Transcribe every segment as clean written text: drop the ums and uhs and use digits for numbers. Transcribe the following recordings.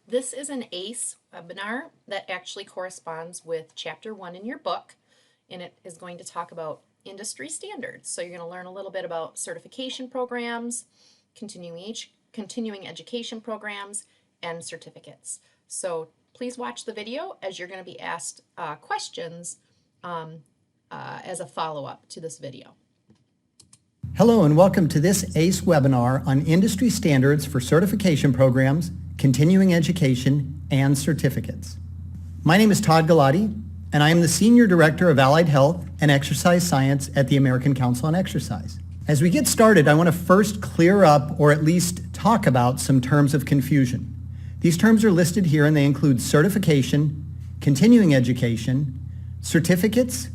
This is an ACE webinar that actually corresponds with Chapter 1 in your book, and it is going to talk about industry standards. So you're going to learn a little bit about certification programs, continuing education programs, and certificates. So please watch the video as you're going to be asked questions as a follow-up to this video. Hello and welcome to this ACE webinar on industry standards for certification programs, continuing education, and certificates. My name is Todd Galati, and I am the Senior Director of Allied Health and Exercise Science at the American Council on Exercise. As we get started, I want to first clear up or at least talk about some terms of confusion. These terms are listed here and they include certification, continuing education, certificates,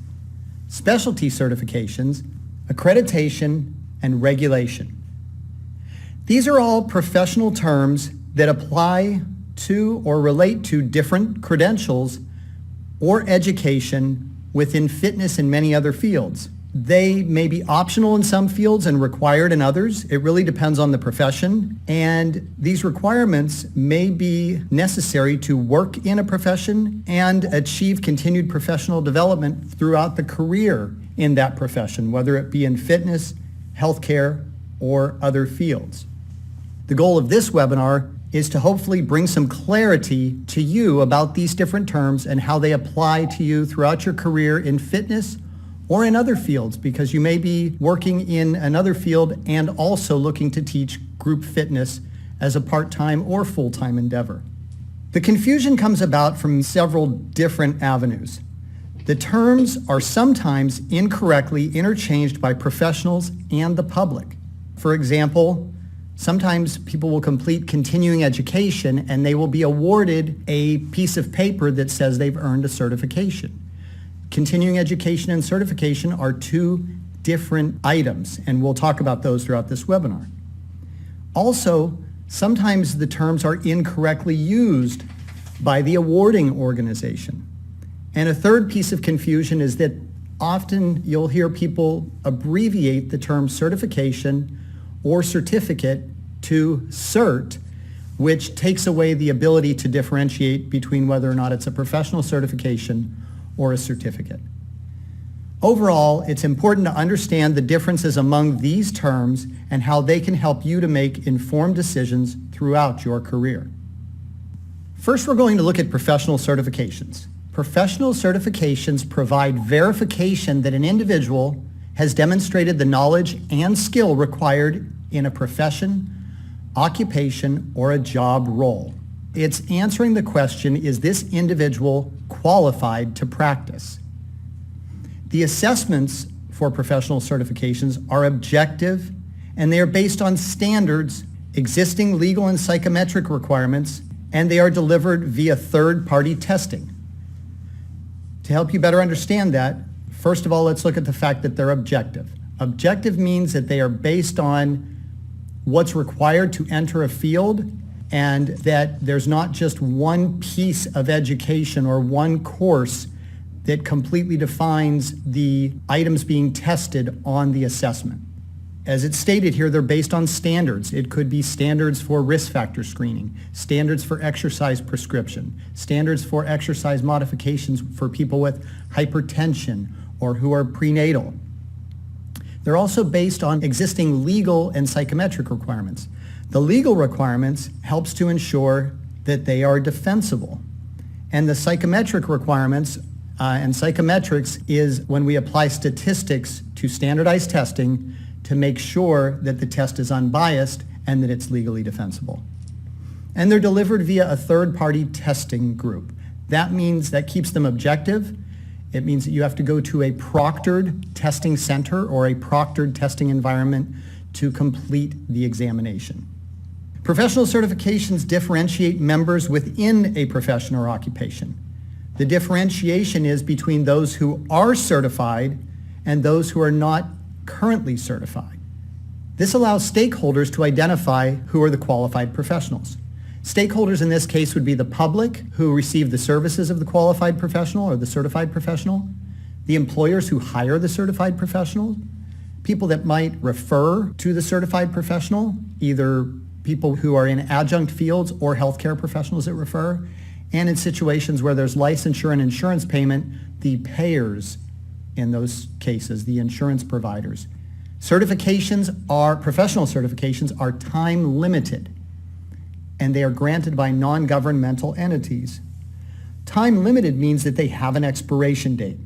specialty certifications, accreditation, and regulation. These are all professional terms that apply to or relate to different credentials or education within fitness and many other fields. They may be optional in some fields and required in others. It really depends on the profession, and these requirements may be necessary to work in a profession and achieve continued professional development throughout the career in that profession, whether it be in fitness, healthcare, or other fields. The goal of this webinar is to hopefully bring some clarity to you about these different terms and how they apply to you throughout your career in fitness or in other fields, because you may be working in another field and also looking to teach group fitness as a part-time or full-time endeavor. The confusion comes about from several different avenues. The terms are sometimes incorrectly interchanged by professionals and the public. For example, sometimes people will complete continuing education and they will be awarded a piece of paper that says they've earned a certification. Continuing education and certification are two different items, and we'll talk about those throughout this webinar. Also, sometimes the terms are incorrectly used by the awarding organization. And a third piece of confusion is that often you'll hear people abbreviate the term certification or certificate to CERT, which takes away the ability to differentiate between whether or not it's a professional certification or a certificate. Overall, it's important to understand the differences among these terms and how they can help you to make informed decisions throughout your career. First, we're going to look at professional certifications. Professional certifications provide verification that an individual has demonstrated the knowledge and skill required in a profession, occupation, or a job role. It's answering the question, is this individual qualified to practice? The assessments for professional certifications are objective, and they are based on standards, existing legal and psychometric requirements, and they are delivered via third-party testing. To help you better understand that, first of all, let's look at the fact that they're objective. Objective means that they are based on what's required to enter a field, and that there's not just one piece of education or one course that completely defines the items being tested on the assessment. As it's stated here, they're based on standards. It could be standards for risk factor screening, standards for exercise prescription, standards for exercise modifications for people with hypertension or who are prenatal. They're also based on existing legal and psychometric requirements. The legal requirements helps to ensure that they are defensible. And the psychometric requirements and psychometrics is when we apply statistics to standardized testing to make sure that the test is unbiased and that it's legally defensible. And they're delivered via a third-party testing group. That means that keeps them objective. It means that you have to go to a proctored testing center or a proctored testing environment to complete the examination. Professional certifications differentiate members within a profession or occupation. The differentiation is between those who are certified and those who are not currently certified. This allows stakeholders to identify who are the qualified professionals. Stakeholders in this case would be the public who receive the services of the qualified professional or the certified professional, the employers who hire the certified professional, people that might refer to the certified professional, either people who are in adjunct fields or healthcare professionals that refer. And in situations where there's licensure and insurance payment, the payers in those cases, the insurance providers. Professional certifications are time limited, and they are granted by non-governmental entities. Time limited means that they have an expiration date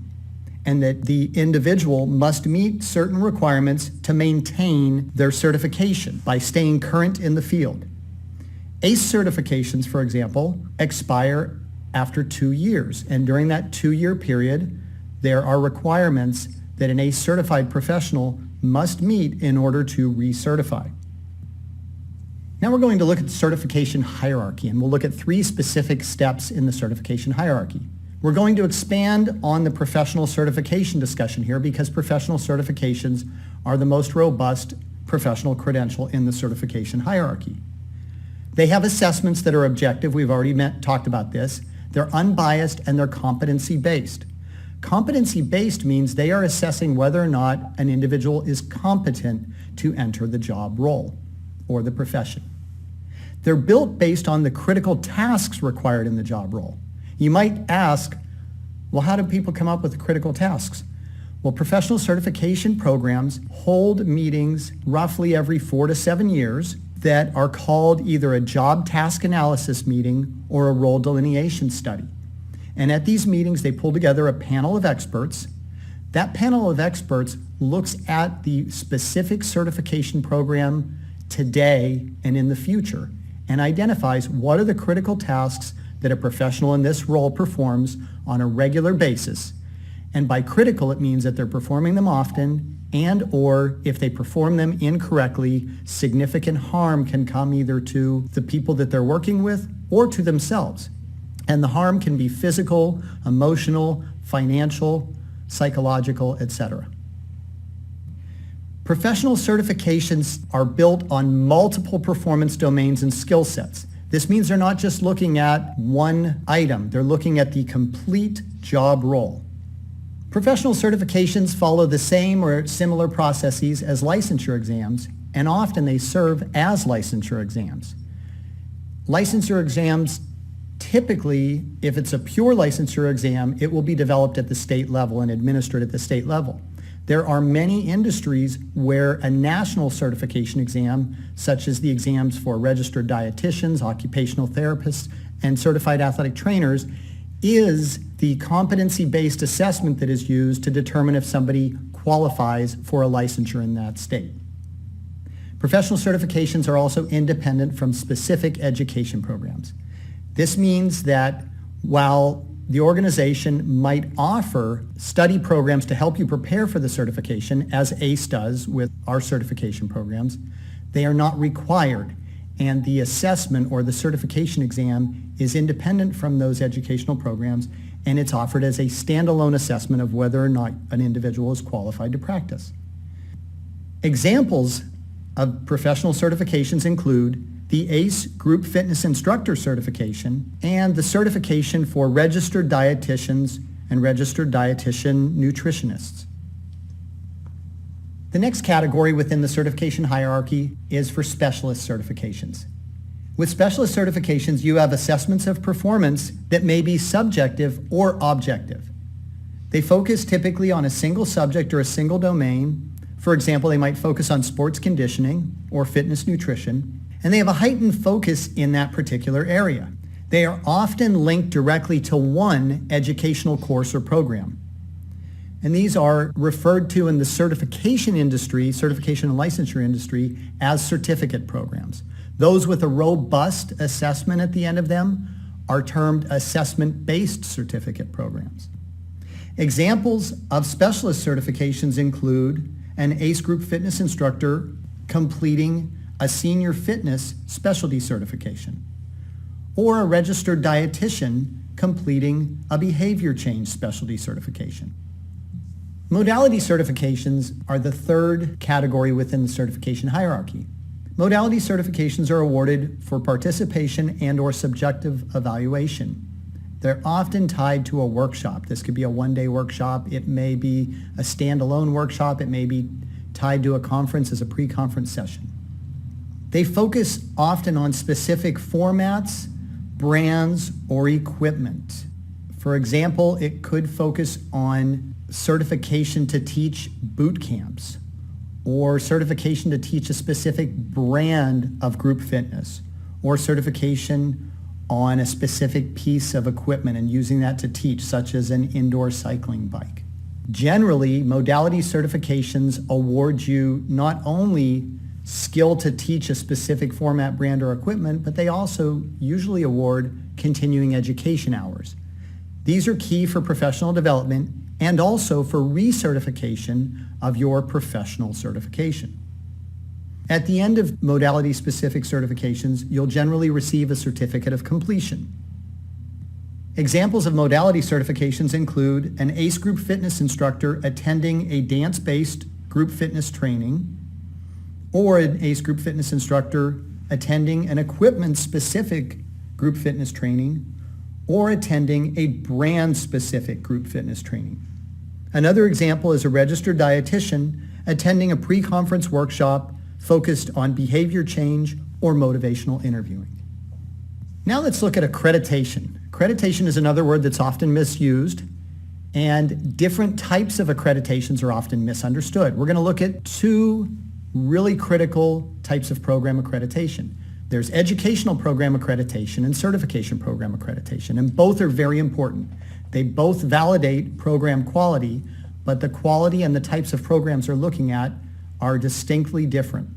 and that the individual must meet certain requirements to maintain their certification by staying current in the field. ACE certifications, for example, expire after 2 years, and during that 2-year period, there are requirements that an ACE certified professional must meet in order to recertify. Now we're going to look at the certification hierarchy, and we'll look at 3 specific steps in the certification hierarchy. We're going to expand on the professional certification discussion here because professional certifications are the most robust professional credential in the certification hierarchy. They have assessments that are objective. We've already talked about this. They're unbiased and they're competency-based. Competency-based means they are assessing whether or not an individual is competent to enter the job role or the profession. They're built based on the critical tasks required in the job role. You might ask, well, how do people come up with the critical tasks? Well, professional certification programs hold meetings roughly every 4 to 7 years that are called either a job task analysis meeting or a role delineation study. And at these meetings, they pull together a panel of experts. That panel of experts looks at the specific certification program today and in the future and identifies what are the critical tasks that a professional in this role performs on a regular basis. And by critical, it means that they're performing them often, and or if they perform them incorrectly, significant harm can come either to the people that they're working with or to themselves. And the harm can be physical, emotional, financial, psychological, etc. Professional certifications are built on multiple performance domains and skill sets. This means they're not just looking at one item, they're looking at the complete job role. Professional certifications follow the same or similar processes as licensure exams, and often they serve as licensure exams. Licensure exams, typically, if it's a pure licensure exam, it will be developed at the state level and administered at the state level. There are many industries where a national certification exam, such as the exams for registered dietitians, occupational therapists, and certified athletic trainers, is the competency-based assessment that is used to determine if somebody qualifies for a licensure in that state. Professional certifications are also independent from specific education programs. This means that while the organization might offer study programs to help you prepare for the certification, as ACE does with our certification programs, they are not required. And the assessment or the certification exam is independent from those educational programs, and it's offered as a standalone assessment of whether or not an individual is qualified to practice. Examples of professional certifications include the ACE Group Fitness Instructor Certification and the certification for registered dietitians and registered dietitian nutritionists. The next category within the certification hierarchy is for specialist certifications. With specialist certifications, you have assessments of performance that may be subjective or objective. They focus typically on a single subject or a single domain. For example, they might focus on sports conditioning or fitness nutrition, and they have a heightened focus in that particular area. They are often linked directly to one educational course or program. And these are referred to in the certification industry, certification and licensure industry, as certificate programs. Those with a robust assessment at the end of them are termed assessment-based certificate programs. Examples of specialist certifications include an ACE Group Fitness Instructor completing a senior fitness specialty certification, or a registered dietitian completing a behavior change specialty certification. Modality certifications are the third category within the certification hierarchy. Modality certifications are awarded for participation and or subjective evaluation. They're often tied to a workshop. This could be a one-day workshop. It may be a standalone workshop. It may be tied to a conference as a pre-conference session. They focus often on specific formats, brands, or equipment. For example, it could focus on certification to teach boot camps or certification to teach a specific brand of group fitness or certification on a specific piece of equipment and using that to teach, such as an indoor cycling bike. Generally, modality certifications award you not only skill to teach a specific format, brand, or equipment, but they also usually award continuing education hours. These are key for professional development and also for recertification of your professional certification. At the end of modality-specific certifications, you'll generally receive a certificate of completion. Examples of modality certifications include an ACE group fitness instructor attending a dance-based group fitness training, or an ACE group fitness instructor attending an equipment-specific group fitness training, or attending a brand-specific group fitness training. Another example is a registered dietitian attending a pre-conference workshop focused on behavior change or motivational interviewing. Now let's look at accreditation. Accreditation is another word that's often misused, and different types of accreditations are often misunderstood. We're going to look at two really critical types of program accreditation. There's educational program accreditation and certification program accreditation, and both are very important. They both validate program quality, but the quality and the types of programs they're looking at are distinctly different.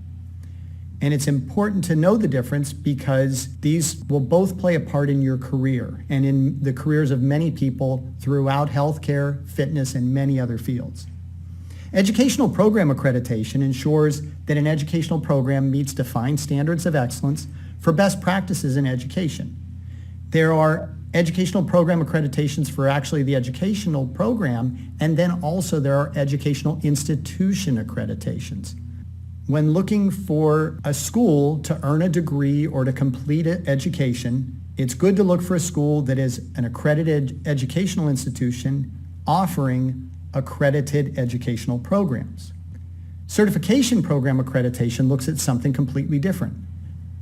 And it's important to know the difference because these will both play a part in your career and in the careers of many people throughout healthcare, fitness, and many other fields. Educational program accreditation ensures that an educational program meets defined standards of excellence for best practices in education. There are educational program accreditations for actually the educational program, and then also there are educational institution accreditations. When looking for a school to earn a degree or to complete an education, it's good to look for a school that is an accredited educational institution offering accredited educational programs. Certification program accreditation looks at something completely different.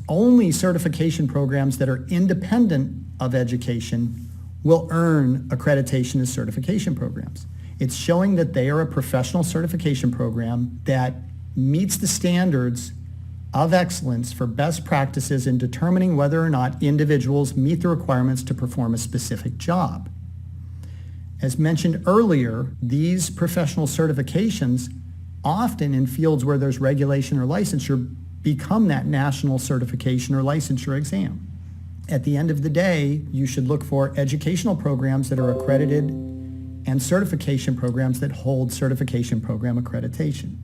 Only certification programs that are independent of education will earn accreditation as certification programs. It's showing that they are a professional certification program that meets the standards of excellence for best practices in determining whether or not individuals meet the requirements to perform a specific job. As mentioned earlier, these professional certifications, often in fields where there's regulation or licensure, become that national certification or licensure exam. At the end of the day, you should look for educational programs that are accredited and certification programs that hold certification program accreditation.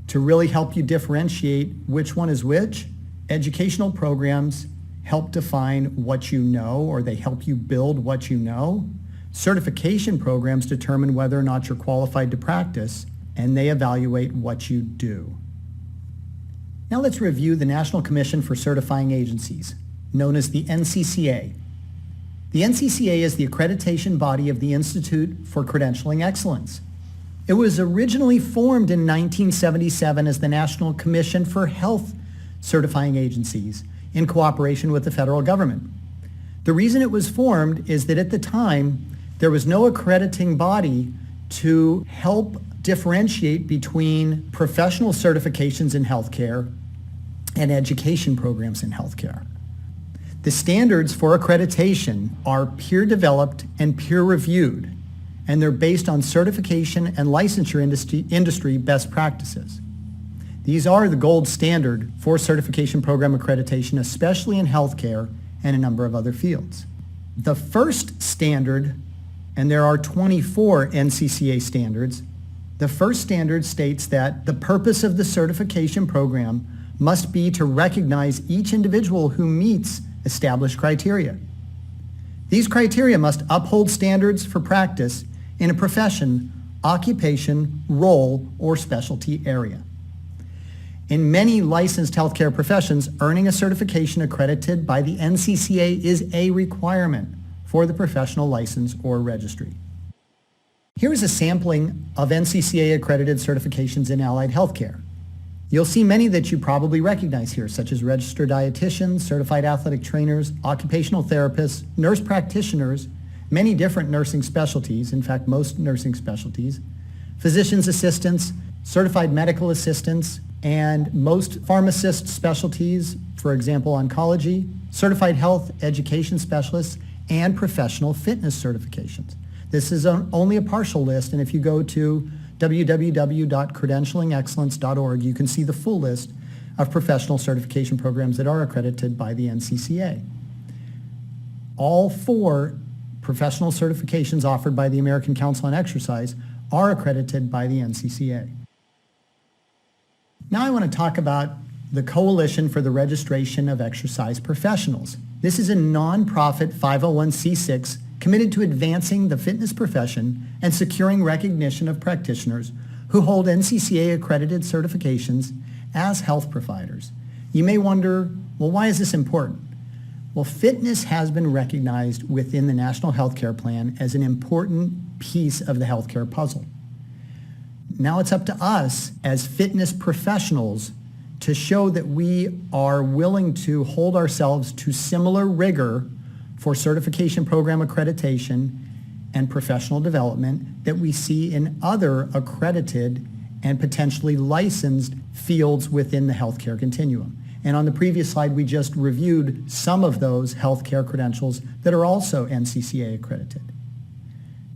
To really help you differentiate which one is which, educational programs help define what you know, or they help you build what you know. Certification programs determine whether or not you're qualified to practice, and they evaluate what you do. Now let's review the National Commission for Certifying Agencies, known as the NCCA. The NCCA is the accreditation body of the Institute for Credentialing Excellence. It was originally formed in 1977 as the National Commission for Health Certifying Agencies in cooperation with the federal government. The reason it was formed is that at the time, there was no accrediting body to help differentiate between professional certifications in healthcare and education programs in healthcare. The standards for accreditation are peer-developed and peer-reviewed, and they're based on certification and licensure industry best practices. These are the gold standard for certification program accreditation, especially in healthcare and a number of other fields. The first standard, and there are 24 NCCA standards, the first standard states that the purpose of the certification program must be to recognize each individual who meets established criteria. These criteria must uphold standards for practice in a profession, occupation, role, or specialty area. In many licensed healthcare professions, earning a certification accredited by the NCCA is a requirement for the professional license or registry. Here is a sampling of NCCA accredited certifications in allied healthcare. You'll see many that you probably recognize here, such as registered dietitians, certified athletic trainers, occupational therapists, nurse practitioners, many different nursing specialties, in fact, most nursing specialties, physician's assistants, certified medical assistants, and most pharmacist specialties, for example, oncology, certified health education specialists, and professional fitness certifications. This is only a partial list, and if you go to www.credentialingexcellence.org, you can see the full list of professional certification programs that are accredited by the NCCA. All 4 professional certifications offered by the American Council on Exercise are accredited by the NCCA. Now I want to talk about the Coalition for the Registration of Exercise Professionals. This is a nonprofit 501c6 committed to advancing the fitness profession and securing recognition of practitioners who hold NCCA accredited certifications as health providers. You may wonder, well, why is this important? Well, fitness has been recognized within the National Healthcare Plan as an important piece of the healthcare puzzle. Now it's up to us as fitness professionals to show that we are willing to hold ourselves to similar rigor for certification program accreditation and professional development that we see in other accredited and potentially licensed fields within the healthcare continuum. And on the previous slide, we just reviewed some of those healthcare credentials that are also NCCA accredited.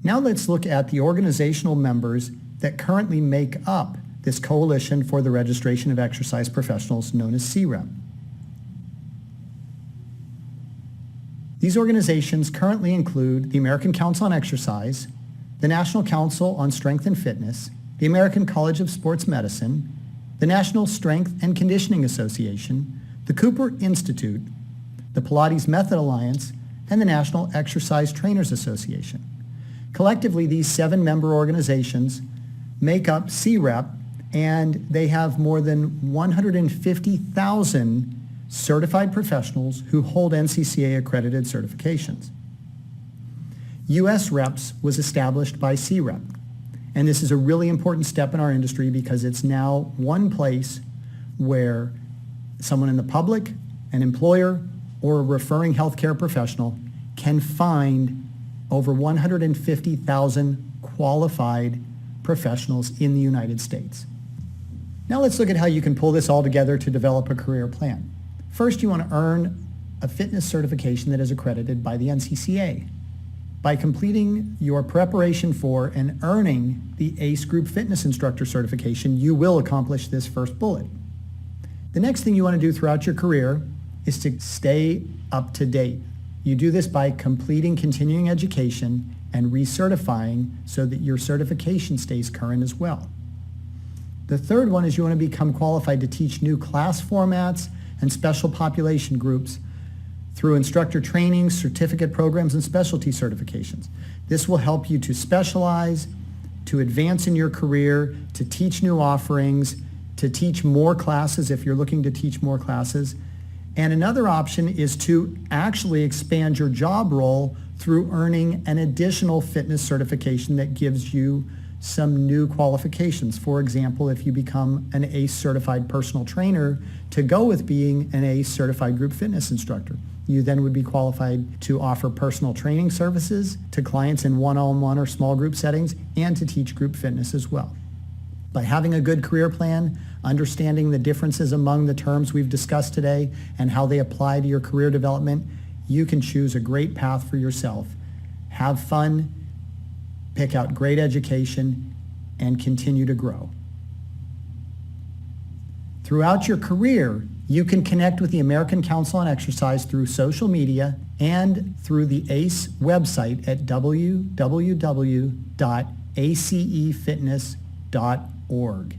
Now let's look at the organizational members that currently make up this Coalition for the Registration of Exercise Professionals, known as CREP. These organizations currently include the American Council on Exercise, the National Council on Strength and Fitness, the American College of Sports Medicine, the National Strength and Conditioning Association, the Cooper Institute, the Pilates Method Alliance, and the National Exercise Trainers Association. Collectively, these 7 member organizations make up CREP, and they have more than 150,000 certified professionals who hold NCCA accredited certifications. US Reps was established by CREP, and this is a really important step in our industry because it's now one place where someone in the public, an employer, or a referring healthcare professional can find over 150,000 qualified professionals in the United States. Now let's look at how you can pull this all together to develop a career plan. First, you want to earn a fitness certification that is accredited by the NCCA. By completing your preparation for and earning the ACE Group Fitness Instructor certification, you will accomplish this first bullet. The next thing you want to do throughout your career is to stay up to date. You do this by completing continuing education and recertifying so that your certification stays current as well. The third one is you want to become qualified to teach new class formats and special population groups through instructor training, certificate programs, and specialty certifications. This will help you to specialize, to advance in your career, to teach new offerings, to teach more classes if you're looking to teach more classes. And another option is to actually expand your job role through earning an additional fitness certification that gives you some new qualifications. For example, if you become an ACE certified personal trainer, to go with being an ACE certified group fitness instructor, you then would be qualified to offer personal training services to clients in one-on-one or small group settings and to teach group fitness as well. By having a good career plan, understanding the differences among the terms we've discussed today and how they apply to your career development, you can choose a great path for yourself. Have fun, pick out great education, and continue to grow. Throughout your career, you can connect with the American Council on Exercise through social media and through the ACE website at www.acefitness.org.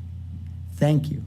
Thank you.